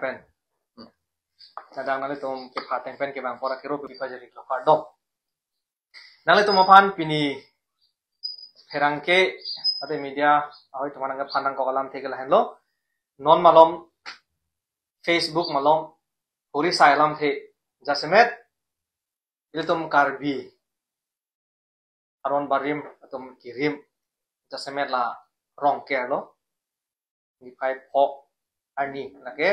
pen nadang nali tom ke phateng pen ke bang pora kero pi pa jari lo dom nali tom aphan pini herangke ate media ahoy tumanang phanang ko kalam theke lahen lo non malom Facebook malom puri sailam the jasemet ile tom karbi aron barim atom kirim jasemet la rong ke lo ni pai phok ani lage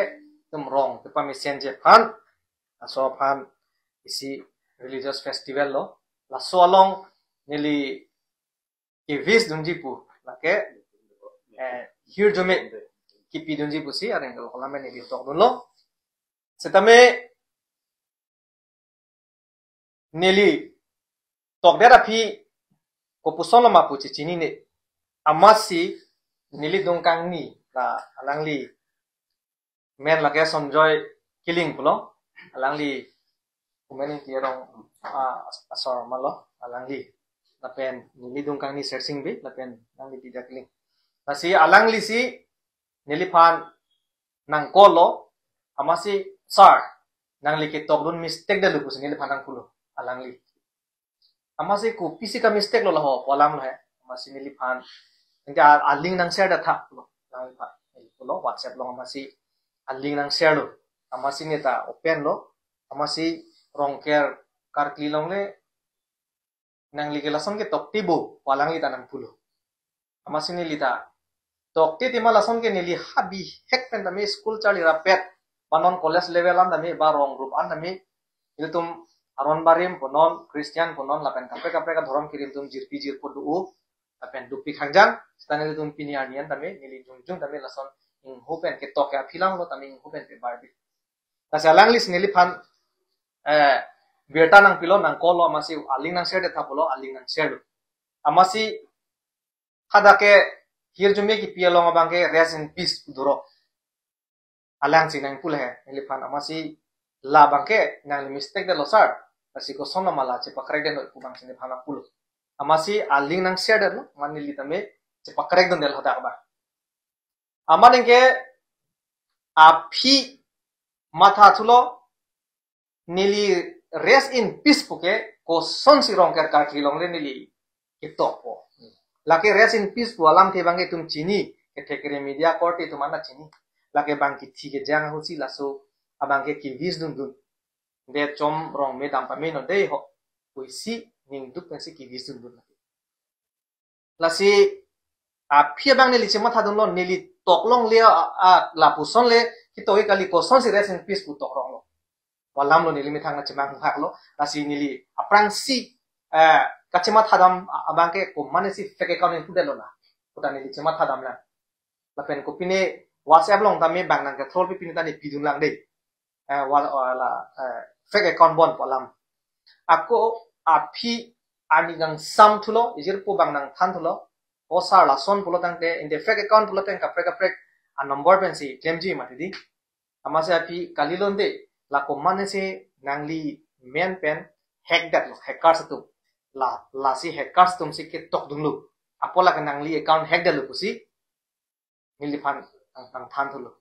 tum rong te pa messenger phan aso phan isi religious festival lo la so along nili kivis dunji pu lage here jome kipi dunji pu si areng ko lame ni tok dun lo setame nili tok dera phi ko puson lo ma pu chi chini ne amasi nili dongkang ni la alangli men lage sonjoy killing pulo alangli kumeni tirong asor malo alangli lapen nili dongkang ni searching bi lapen alangli tidak killing nasi alangli si nili phan nang kolo amasi sar nang liki tokdun mistake da lupus nili phan nang pulo alangli amasi ku pisi ka mistake lo laho polam lo hai amasi nili phan ingka aling nang share da tha pulo nang phan pulo whatsapp lo amasi aling nang share lo amasi neta open lo amasi rongker karkli long le nang liki lason ke tokti bo polang li tanang pulo amasi nili ta tokti tima lason ke nili habi hek pen dami school chali rapet banon college level an dami ba rong group an dami itu tum aron barim ponon Christian ponon lapen kapre kapre ka dhorom kirim tum jirpi jirpo du lapen dupi khangjang stane tum pinianian dami nili jungjung dami lason ing hopen ke tok ya philang lo tami ing hopen pe barbi tasalang lis nili phan beta nang pilo nang kolo amasi aling nang share de thapulo aling nang share amasi hadake hier jume ki pialo ngabangke rest in peace duro alang sinang pul hai nili phan amasi la bangke nang mistake de losar asi ko sonna mala che pakrek de no kubang sine phana pul amasi aling nang share de no manili tame che pakrek don del hada ba amanenge api matha thulo nili rest in peace puke ko son si rongker ka kilong le nili kitok po lake rest in peace pu alam the bange tum chini ke thekre media court e tumana chini lake bangki thike jang husi laso abangke ki vis dun dun de chom rong me dam pa me no de ho puisi ning duk pensi ki vis dun dun lasi phia bang nili chema thadun lo nili toklong le la puson le kitoi kali ko son si rest in peace pu tokrong lo walam lo nili mithang na chemang hak lo lasi nili aprang si kachema thadam abangke ko mane si fake account in pudelo na puta nili chema thadam la lapen ko pine whatsapp long tami bang nang ke throl pi pine tani pidung lang de wala fake account bon walam ako aphi ani gang sam thulo ijir po bang nang than thulo osar la son pulo tangte in the fake account pulo tang kapre kapre a number pensi claimji matidi amase aphi kalilonde la ko mane se nangli men pen hack that lo hackers tu la si hackers tum si ke tok dunglu apola ka nangli account hack da lu pusi nili phan ang than thulo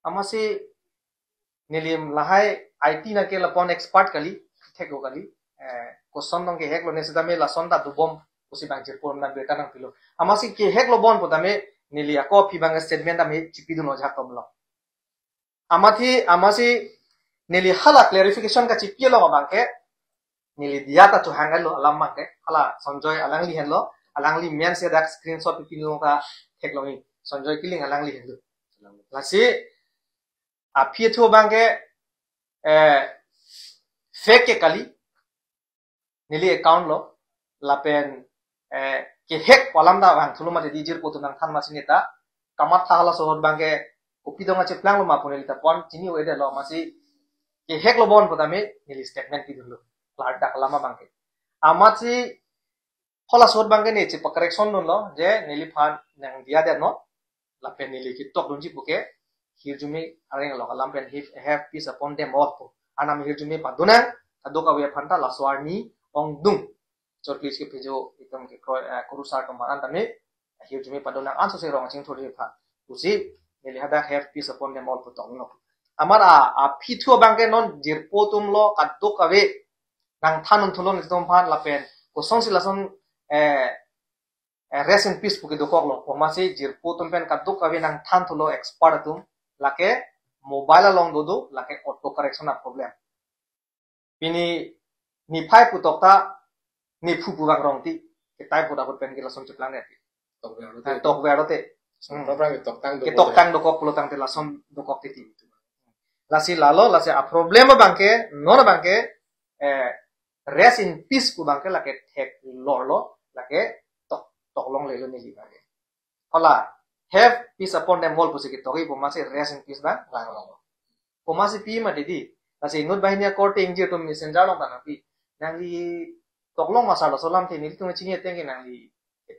amase nilim lahai IT na ke lapon expert kali theko kali ko sondong ke hack lo nesida me la sonda du bom pusi bang jirpor na beta nang pilo amasi ke hack lo bon potame nili ako phi bang statement ame chipi du no jakom lo amasi nili hala clarification ka chipi lo bangke nili dia ta chu hangal lo alam mangke hala sonjoy alangli hen lo alangli men se dak screenshot pi lo ka thek lo ni sonjoy kiling alangli hen lo lasi aphi thu bangke fake ke kali nili account lo lapen ke hack walam da bang thulu mate dijir potu nang than masini ta kamat thala sohor bangke upi donga che plang lo ma puneli ta pon chini wede lo masi ke hack lo bon potame nili statement ki dulu lar dak lama bangke amati hola sohor bangke ne che correction no lo je nili phan nang dia de no lapen nili ki tok dunji puke hirjumi areng lo kalam pen have peace upon them all anam hirjumi paduna adoka we phanta la swarni ong dung chorklis ke pejo itam ke korusar kamaran tame hirjumi padona anso se rong ching thori pha usi nili hada have peace upon them all putong no amara a pithu bangke non jirpo tum lo kaduk kawe nang thanun thulon tom phan lapen ko song silason rest in peace puki dokok lo pomasi jirpo tum pen kaduk kawe nang than thulo expert tum lake mobile long dodo lake auto correction a problem pini ni phai putok ta ni phu buang rong ti kitai puda put pen kila som chuplang ne tok vero te ke tok tang dokok pulo tang te lasom dokok ti lasi lalo lasi a problema bangke non bangke rest in peace ku bangke lake tek lorlo lake tok long lelo ni bangke hola have peace upon them all pusi ki toki pomasi rest in peace bang lang pomasi pi ma didi lasi ngut bahnya korte ingje to messenger long bang pi nang li tok long masa lo solam te ni tu chini tengi nang li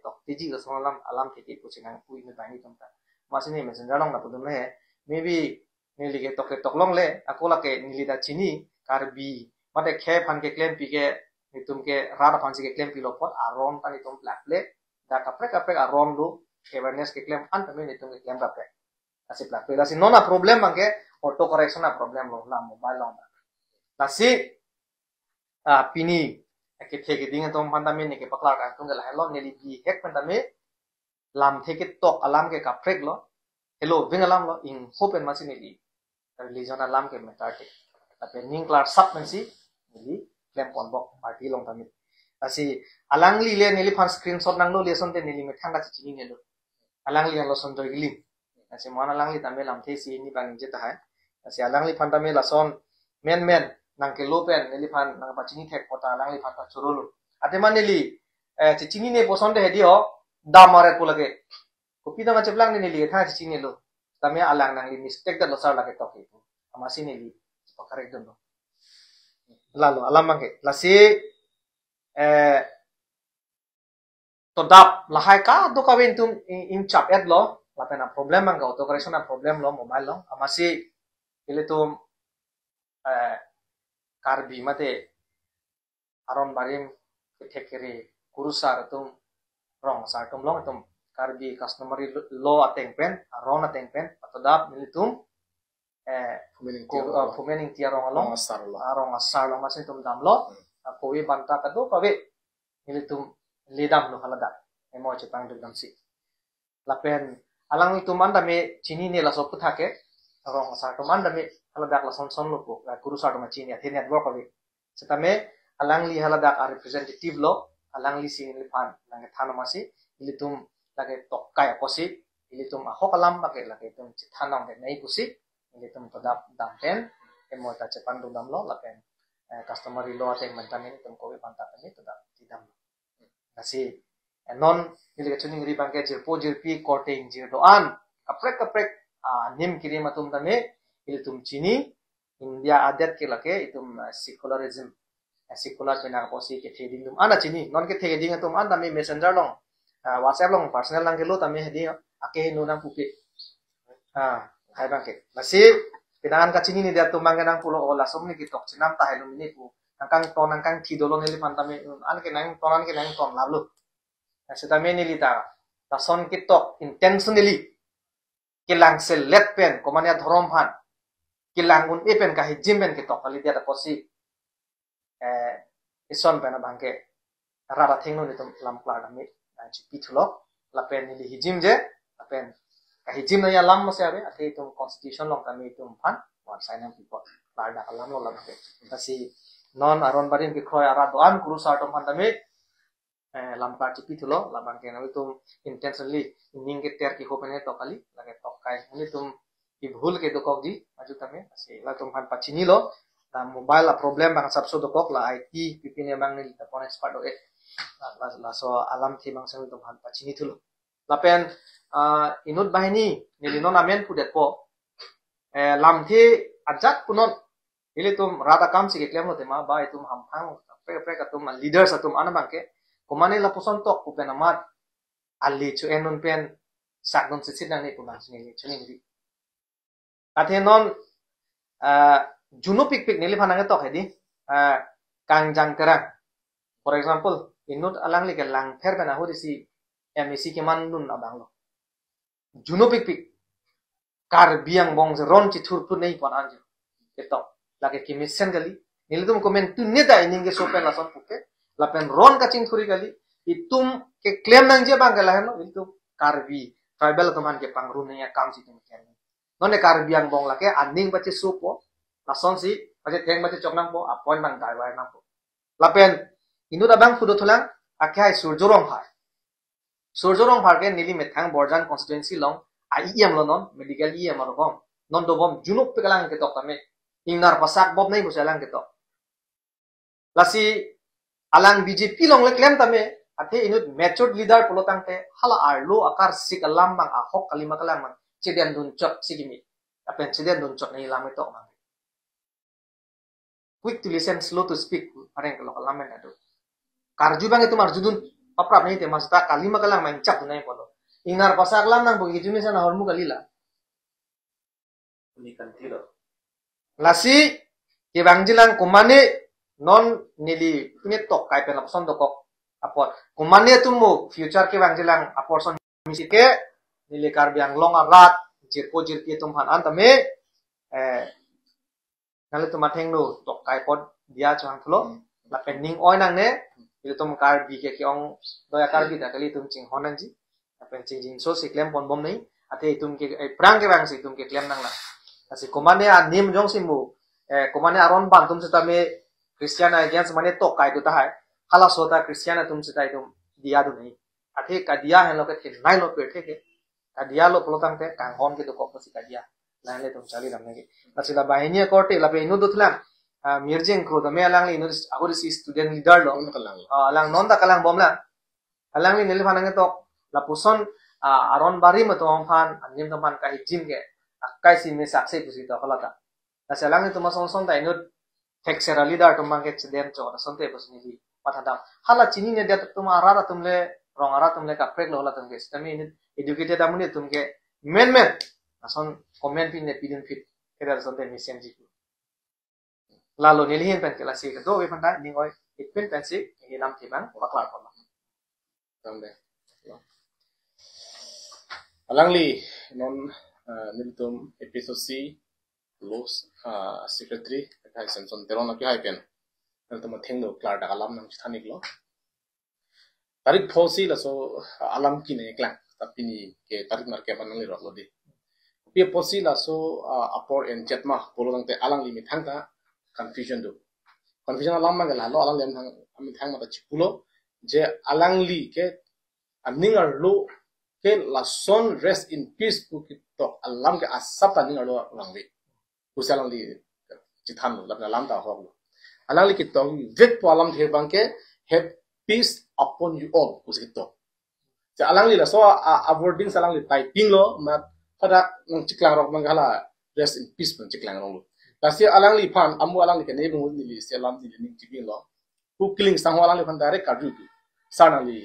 tok tiji lo solam alam te pusi nang pui ni bang ni tom ta masi ni messenger long na pudum ne maybe nili ke tok long le akola ke nili da chini karbi mate khe phan ke claim pi ke nitum ke rada phan ke claim pi lo pot aron ta nitum black le da kapre aron lu awareness ke claim an tame nitum ke claim kapre asi black le asi nona problem bangke auto correction na problem lo la mobile lo asi pini ke thege ding tom pandame ne ke pakla ka tung la lo nili bi hek pandame lam theke tok alam ke kaprek lo hello vingalam lo in hope and masinili religion alam ke metarte tapi ning klar sap mensi nili claim pon bok party long tami asi alang li le nili fan screenshot nang lo lesson te nili me thanga chi ni lo alang li lo son doi gili asi mon alang li tame lam the si ni bang je ta hai asi alang li fan tame la son men nang ke lo pen nili fan nang pa chini thek pota alang li fan ta churulu ate man nili chini ne poson de hedi ho da mare ko lage ko pi da cheplang ni nili tha chini lo tame alang nang li mistake da lo sar lage toki amasi nili correct do lalu alam mangke lasi to dap lahai ka do ka bentum in chap et lo la pena problem mangga auto correction na problem lo mobile lo amasi ile tum karbi mate aron barim thekere kurusar tum rong sar tum long tum karbi customer lo ateng pen aron ateng pen to dap militum fumening tia rong along arong asar long masin tum dam lo kowe banta kado kawe militum lidam lo halada emo chepang dum si lapen alang itu manda me chini ne la sop thake rong asar to manda me halada la son lo ko guru sa to ma chini athe network kawe setame alang li halada a representative lo alang li sin li pan lang thano masi militum lage tokkai kosi militum a hokalam bake lage tum chithanong de nei kusi militum todap dampen emo ta chepan dum dam lo lapen customer lo ateng mantamin tum kowe panta tani todap tidam nasi non nili chuning ri bangke jirpo jirpi korting jir do an kaprek nim kiri matum tame ilitum chini india adat ke lake itum secularism secular pena posi ke theding dum ana chini non ke theding tum an tame messenger long whatsapp long personal lang ke lo tame hedi ake no nang puke hai bangke nasi pinangan ka chini ni dia tum manganang pulo ola somni ki tok chinam ta helum ni pu nangkang ton nangkang thidolo nili pantame an ke nang tonan ke nang ton lablu setame nili ta son ki tok intentionally kilang sel let pen komania dhorom phan kilang un epen ka hijim pen ki tok ali dia ta posi ison pen bangke rara thengno ni tum lam klar dami chi pithulo lapen nili hijim je lapen ka hijim na ya lam mo se abe ate tum constitution long kami tum phan war sign people lar da lam lo lam ke tasi non aron barin ki khoy ara doan kuru sa tom pandame lam ka chi pithulo labang ke na tum intentionally ning ke ter ki hopene to kali lage to kai ni tum ki bhul ke do kok di aju tame asi la tum phan pachini lo la mobile problem bang sabso do kok la IT pipine bang ni ta pon expert do la so alam thi bang sang tum phan pachini thulo lapen inut bahini nilino namen pudet po lam thi ajak punon ile tum rata kam si klem hote ma ba itum ham phang pre ka tum leaders atum anabangke komane la poson tok ku penamat ali chu enun pen sakdon sit nang ni punan ni chuni ni athenon juno pik nili phanang tok hedi kangjang terang for example inut alang li ke lang pher bena hori si MEC ke man dun abang lo juno pik kar biang bong ron ci thur pun nei pon anjo eto lage kimisen gali nilitum komen tu neda ininge sopen la son puke la pen ron ka cing thuri gali itum ke claim nang je bang gala no itu karbi tribal teman ke pangru ne kam si tum ken none karbi ang bong la ke aning bache supo la son si bache teng bache chok nang po appoint bang dai wai nang po la pen inu da bang fudo thulang akhai surjorong phar ke nili methang borjan constituency long IEM lo non medical IEM lo bom non do bom junuk pe kalang ke tok tame ingnar pasak bob nei busalang ke tok lasi alang BJP long le claim tame ate inut matured leader polotang te hala arlo akar sik alam bang ahok kalima kalang man ciden dun chok sigimi apen ciden dun chok nei lam tok man quick to listen slow to speak areng kalau kalamen ado karju bang itu marjudun paprap nei te masta kalima kalang man chak nei polo ingnar pasak lam nang bogi jumi sana hormu kalila ni kan tilo lasi ke bangjilang kumane non nili punya tok kai pen lapson dokok apot kumane tumu future ke bangjilang aporson misike nili karbiang long arat jirpo jirpi tumhan antame nale tumateng no tok kai pod dia chang thlo la pending oi nang ne itu tum kar bi ke ong doya kar bi da kali tum ching honan ji apen ching jing so si klem pon bom nei ate tum ke prang ke bang si tum ke klem nang la asi kumane a nim jong simu kumane aron ban tum setame Christian against mane tok kai tu tahai hala sota Christian tum sitai tum dia du nei athe ka dia hen loke the nai lo pe the ke ka dia lo polotang te kang hon ke to ko si ka dia nai le tum chali ram ne asila bahini korte la pe inu dutlang mirjeng kro da me alang le inu agori si student leader lo alang non da kalang bom la alang ni nil phanang tok la puson aron bari ma to phan anim to phan ka hijim ke akai si me sakse pusi to khalata asalang ni tuma son son da inu Texera leader tumbang ke cedem cho na sonte bos ni pathada hala chini ne dia tuma arara tumle rong ara tumle ka prek lo la tumke stami ni educated amune tumke men ason comment pin ne pidin fit keda sonte mission ji lalo nilhin pen kala si do we panda ningoi itpen pen si ni nam thibang paklar ko tambe alangli non niltum episode C Los secretary kai senson teron ki hai pen nal to matheng no klar da alam nang thani lo tarik phosi la so alam ki ne klang tapini ke tarik mar ke manang li ro lo di pi phosi la so apor en chatma polo nang te alang li mi thang ta confusion alam ma la lo alang lem thang mi thang ma ta chipulo je alang li ke aningar lo ke la son rest in peace pu ki to alam ke asap ta ningar lo rangwi usalang li chithan lo la lam ta ho lo alang li ki to vet po alam the bang ke have peace upon you all usik to ja alang li la so avoiding salang li typing lo ma pada nang chiklang rok mangala rest in peace pang chiklang rong lo kasi alang li phan amu alang li ke ne bung ni li selam di ni chibing lo ku killing sang alang li phan direct kaju tu sana li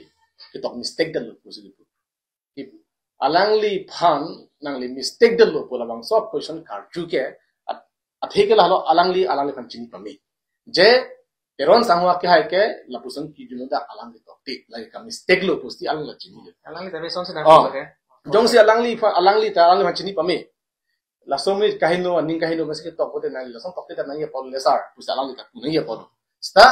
ki to mistake dal lo usik to alang li phan nang li mistake dal lo pola bang so question kaju ke atheke la lo alang li phan chini pami je teron sangwa ke hai ke lapusan ki juno da alang li to ti lai ka mistake lo pusti alang la chini alang li tabe son se na ko ke jong si alang li phan chini pami la somni kahino aning kahino meski to pote na li song to te na ye pol lesar pusti alang li ka ni ye pol sta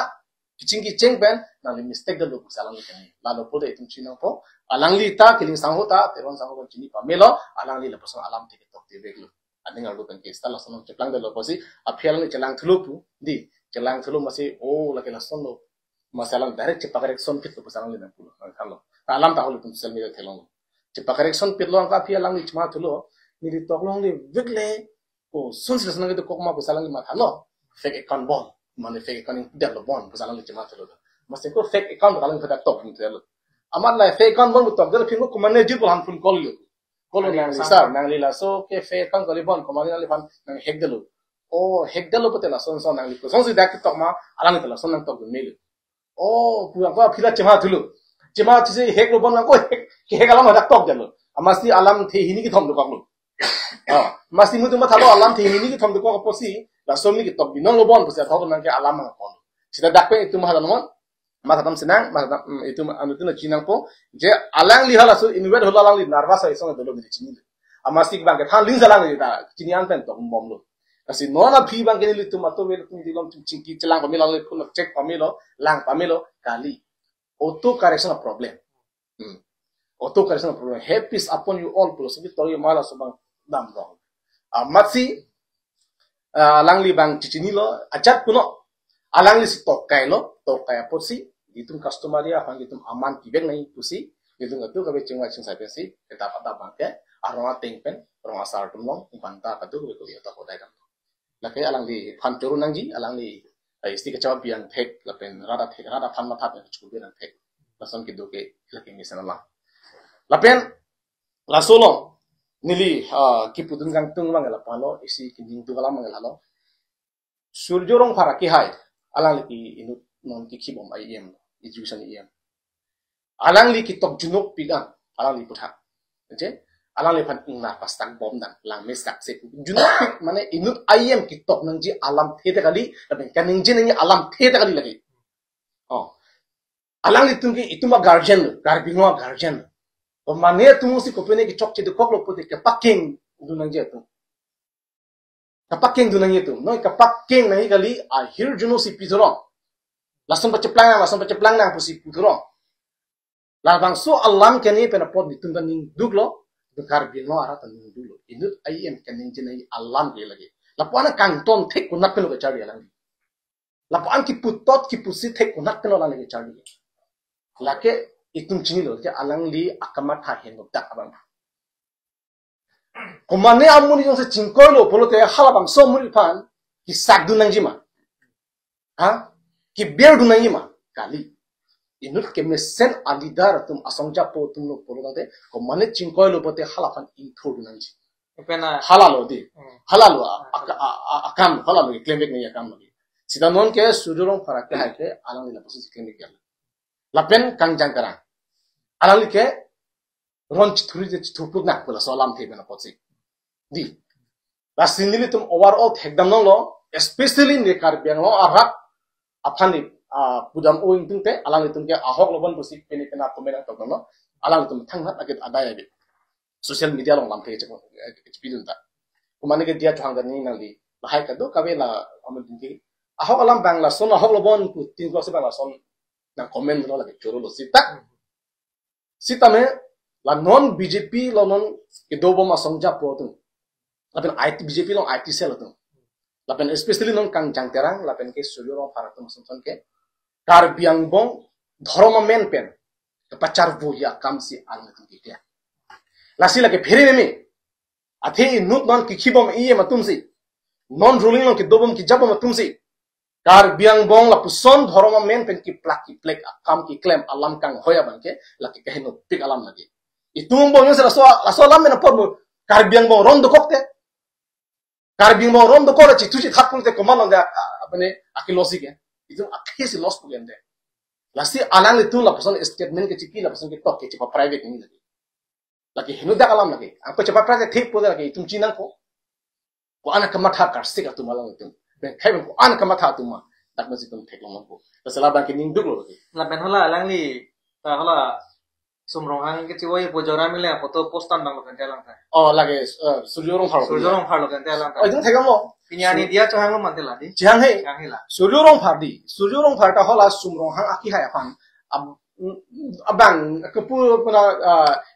kiching ki cheng ben na li mistake da lo pusti alang li ka ni la lo pole itum chino po alang li ta kiling sangho ta teron sangho chini pami lo alang li lapusan alam te to te vek lo aning alu kan ke sta la sonong cheplang da lo posi aphial ni chelang thulu pu di chelang thulu masi o la ke la son lo masalang direct chepa correction pit lo pasalang le na pulo kan lo alam ta holu tum social media thelong chepa correction pit lo ang ka phial lang ni chma thulo ni ri tok long ni vikle o sun sila sanang to kokma pasalang ni matha lo fake account bon mane fake account del lo bon pasalang ni chma thulo masi ko fake account kalang phata top ni thelo amar la fake account bon top del phingo kumane jil bon phun call lo kolo nang lisa nang lila so ke fake account kali bon kumane nang fan nang hack delo o hack delo patela son son nang liko son si dak tok ma alang tela son nang tok mele o puang ko phila chema thulu chema chise hack lo bon ko hack alam dak tok delo amasti alam the hini ki thom do kaklo masti mu tuma thalo alam the hini ki thom do ko posi la somni ki tok binong lo bon posi thok nang ke alam ma kon sida dak pe tuma halan mon ma khatam senang ma itu anu tuna chinang po je alang li hala so inwed hola alang li nervous ai song do lo ni chini amasik bang ke than ling jalang ni ta chinian pen to bom lo kasi nona phi bang ke ni tu mato me tu dilom chingki chelang pamilo le phun check pamilo lang pamilo kali auto correction problem auto correction problem help is upon you all plus bi to mala so bang dam dong amasi langli bang chichini lo achat kuno alangli si tok kai lo tok kai posi ditum customer ya hang ditum aman kibek nai pusi ditum atu ka be chingwa ching sai pensi eta pada bang ke arwa tengpen rong asar tum long banta ka tu ko yata ko dai dam la kai alangli phan choru nangji alangli isti ka chaw biang thek la pen rada phan ma tha pen chu be nang thek lason ki do ke la ke misana la lapen la solo nili ki pudun gang tung mang la palo isi ki ning tu kala mang la lo surjorong phara ki hai alang li inu non ki khibom IEM education IEM alang li ki tok junok piga alang li putha je alang li phan ingna pastak bom dan lang mes tak se junok pik mane inu IEM ki tok nang ji alam thete kali lapen kaning je nang alam thete kali lagi alang li tung ki ituma guardian guardian o mane tumu si kopene ki chok chidu koklo puti ke paking dunang je tu ka paking dunang itu noi ka paking nahi kali a hir juno si pidoro langsung peceplang nang pusi pidoro la bang so alam keni pena pot ditunda ning duglo bekar bino ara tan ning duglo inut IM kening je nahi alam ke lagi lapuana kangton thek kunat pelo ke chari alang lapuan ki putot ki pusi thek kunat pelo lagi chari lake itum chini lo je alang li akamat ha hen dak abang komane amuni jong se chingkoi lo polo te halabang so muri pan ki sak du nang jima ki ber du nang jima kali inut ke mesen alidar tum asongja po tum lo polo te komane chingkoi lo pote halapan intro du nang ji pena halalo di halalo akam halalo claim ni akam lagi sida non ke sudurong farak ke hai ke alang li la posi claim ke lapen kangjang karang alang like ron chithuri je chithupuk na pula solam the bena potsi di lasinili tum overall thekdam lo especially ne kar biang lo arak aphani pudam o ingte alang tum ke ahok lobon posi peni pena komena to no alang tum thanghat aget adaya be social media lo lam the che experience ta kumane ke dia thang ni nali lahai ka do kabe la amul dingi ahok alam bangla son ahok lobon pu tin ko se bangla son na comment lo lagi choro lo sita me la non BJP lo non ke dobo ma songja po tu lapen IT BJP lo IT sel tu lapen especially non kang jang terang lapen ke sujurong para tu son ke kar biang bong dhoroma men pen ke pacar bo ya kam si ang tu ke lasi lage phere me athe nut non ki khibom iye matum si non ruling lo ke dobom ki jabom matum si kar biang bong la puson dhoroma men pen ki plek kam ki claim alam kang hoya bangke la ki kahino pik alam lagi itung bong yo laso alam men por kar biang bong ron do kokte kar biang bong ron do kora chi tuji thapun te komando de apne akilosi ke itu akhisi loss pugen de lasi alang itu la puson statement ke chiki la puson ke tok ke chipa private ni lagi hinu da alam lagi apa chipa private thik po lagi itung chinang ko ana kamatha karsik atu malang itu ben kai ko an kama tha tuma tak masi tum thek long ko tasala ba ke ning duk lo la ben hola alang li ta hola sumrong hang ke chiwoi bojora mile photo postan dang lo kan telang ta lage surjorong phar lo kan telang ta idung thegam lo pinyani dia chang lo mantela di jang he la surjorong phar ta hola sumrong hang aki hai afan abang kepu puna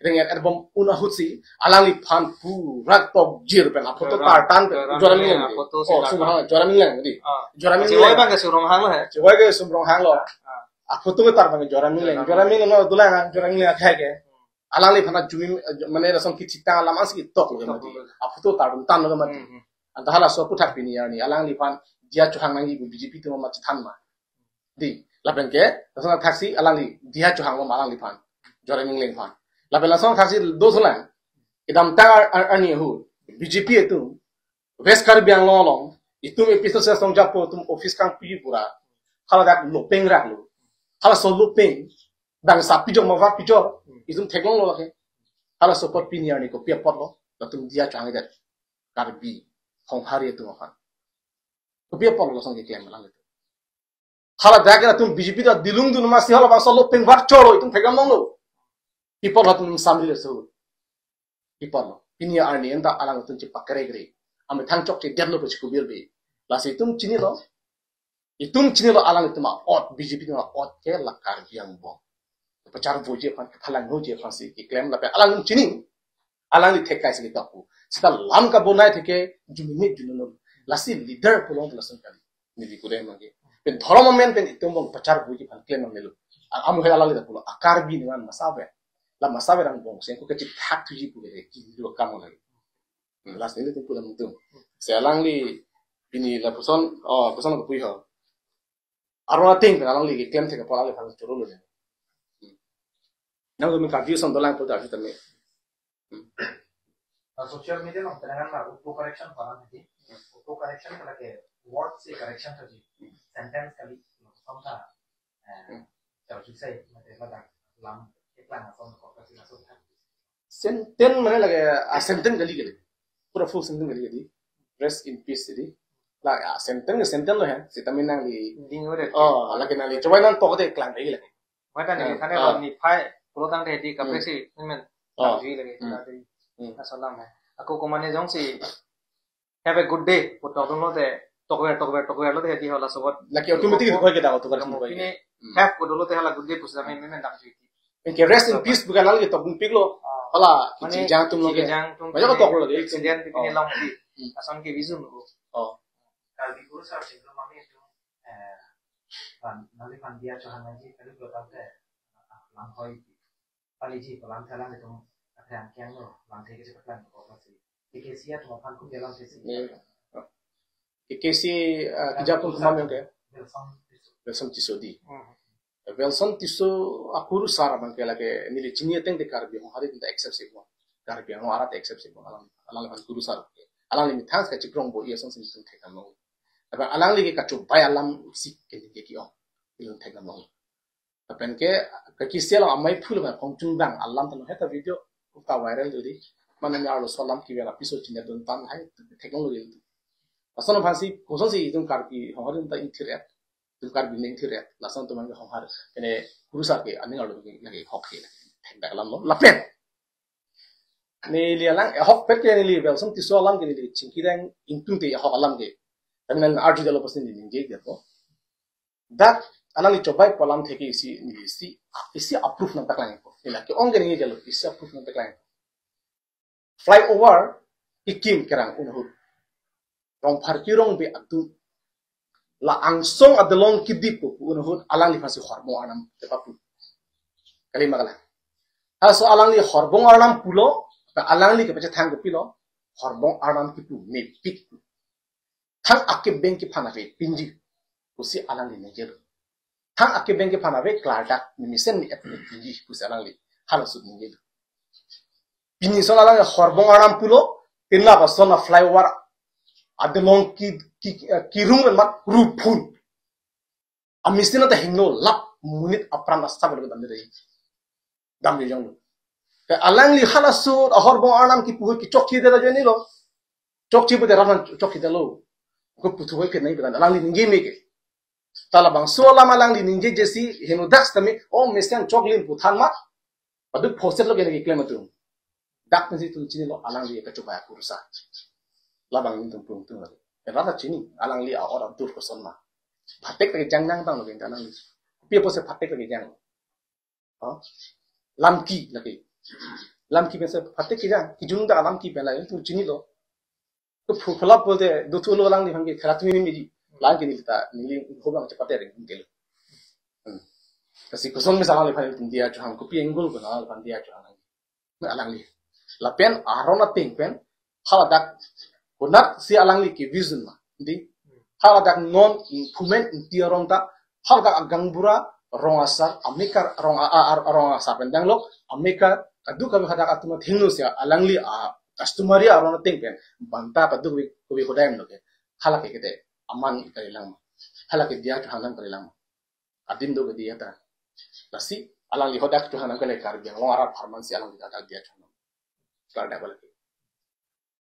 renget album una hutsi alang li phan pu rak tok jir pen photo tar tan jora mi photo sumrong jora mi lang di jora mi chiwoi bang ke surong hang lo he chiwoi ke sumrong hang lo photo ke tar bang jora mi lang no dulang jora mi lang khai ke alang li phana jumi mane rasom ki chita alam as ki tok lo mati photo tar tan lo mati anta hala so puthak pini yani alang li phan dia chuhang nangi BJP to ma chan ma di lapen ke langsung taksi alang dia chuhang lo malang li phan jora ming leng phan lapen langsung taksi do thola idam ta ani hu BJP itu west kar biang lo long itu episode sa song japo tum office kang pi pura khala dak lo peng rak lo khala so lo peng dang sa pi jong ma va pi jo izum theklong lo ke khala so pot pi ni ani ko pi pot lo tum dia chuhang ga kar bi hong hari itu ma ko pi pot lo song ke klem lang hala daga tum BJP da dilung du masi hala bangsa lo peng var choro itum thegam nong lo people hatum sambil so people ini arni enta alang tun ci pakare gre am thang chok ci derlo ko ci ko birbe la se tum chini lo itum chini lo alang tuma ot bjp ma ot ke la kar biang bo pachar boje pan phalang ho je phansi ki claim la pe alang chini alang li thekai se ta ko sita lam ka bonai theke jumini jununo la si leader ko long la san kan ni bi kure mage pen dhoroma men pen itum bong pachar boje pan claim melo am he alang li ta ko akar bi ni man masabe la masabe rang bong sen ko ke ci thak tu ji pu le ki lo kam la la se ni tu ko lam tu se alang li bini la puson puson ko pui ho arona ting alang li claim theke pala le phang choro lo na kami kafir son dolang po tahu tapi social media no tenagan la auto correction para nanti auto correction kalau ke word से correction tadi sentence kali somta jauh juga ya mereka dah lam iklan atau korporasi masuk senten mana lagi senten kali pura full senten kali rest in peace jadi lah senten loh ya si tamin nang di lagi nang di coba nang pokok deh klang lagi Maka nih karena kalau nih pai pulau tang deh di kapresi ini tapi lagi tadi asalam ya aku kemana jong sih have a good day put talk lo deh talk lo deh di hola sobat lagi automatic itu kau kita auto kan ini have put lo deh hala good day pus zaman ini tang sih ini rest in peace bukan lagi talk pik lo hala jangan tum lo banyak kau talk lo deh kemudian ini long di asan ke vision lo kalau di kursus harus sebelum mami itu nanti kan dia cuma ngaji kalau belum tahu lampai paliji pelan pelan itu ada yang lo lantai ke cepat korporasi KKC cuma kan ku dalam sesi KKC kerja pun kemana ya Wilson Tisodi Wilson Tiso aku rusara bang kayak lagi nilai cini teng de karbi hari itu eksepsi pun karbi yang arat eksepsi pun alang kan guru sar alang ini thang sekali ciprong bo iya song sing tekan mau tapi alang lagi kacau bay alam sik kini kio ilun tekan mau tapi ke KKC lo amai full bang kongcung bang alam tanah heta video uka viral jadi mana ni arlo solam kiwela episode cini don tan hai teknologi itu asal pasti khusus sih itu karbi hari itu internet itu karbi internet langsung tuh mana hari ini kurusar ke ane arlo lagi hoki lagi dalam lo lapen ni lialang hok pet ke ni lihat langsung tisu alam ke ni cingki dan intung te hok alam ke tapi nanti arju dalam pasti ni ninjek dia tuh dak alang coba alam teki isi approve nanti lain ko ni lagi orang ni jalo isi approve nanti lain flyover ikim kerang unhur rong parkirong be atu la angsong adalong kidip ko unhur alang li fasi hormo anam tepapu kali magala aso alang li horbong anam pulo alang li ke pacha thang ko pilo horbong anam kipu me pik thang akke bank ki phana ve pinji usi alang li nejer thang akke bank ki phana ve klarda misen ni pinji usi alang li halasut nejer pini so alang horbong anam pulo tinla ba sona flyover adalong kirung mat rupun amistina ta hingno lap munit apran asabel ko damde rei damde jong ke alang li halasu horbong anam ki puhu ki chokki de jeni lo chokki bu de raman chokki de lo ko putu ke nei bedan alang li ninge me ke tala bang so lam alang li ninge jesi henu dax tami o mesian choklin puthan ma adu phoset lo ke ni claim tu dak ni tu chini lo alang li ka choba kursa labang ini tumpung tuh lagi. Rata cini alang li orang tur kosan mah. Patek lagi jangan bang lagi tanang li. Pia pose patek lagi jangan. Lamki lagi. Lamki pese patek kijang. Kijung dah lamki pela itu cini lo. Tu fulap bolte do tu lo alang li hangi kerat ini miji. Lang kini kita nili hobang cepat ya ring gelo. Kasi kosan misalnya li paling dia cuman kopi enggul benar pan dia cuman. Alang li. Lapen arona ting pen haladak Unat si alang li ki vision ma di haladak non improvement in tiarong ta haladak agang bura rong asar amerika rong asar pendang lo amerika kadu kami hadak atuma thinu sia alang li customary arona ting pen banta kadu ko kodai lo ke halake kete aman kailang halake dia hanan kailang adin do dia ta lasi alang li hodak tu hanan kale kar biang lo arab farman si alang li hadak dia chano kar da bala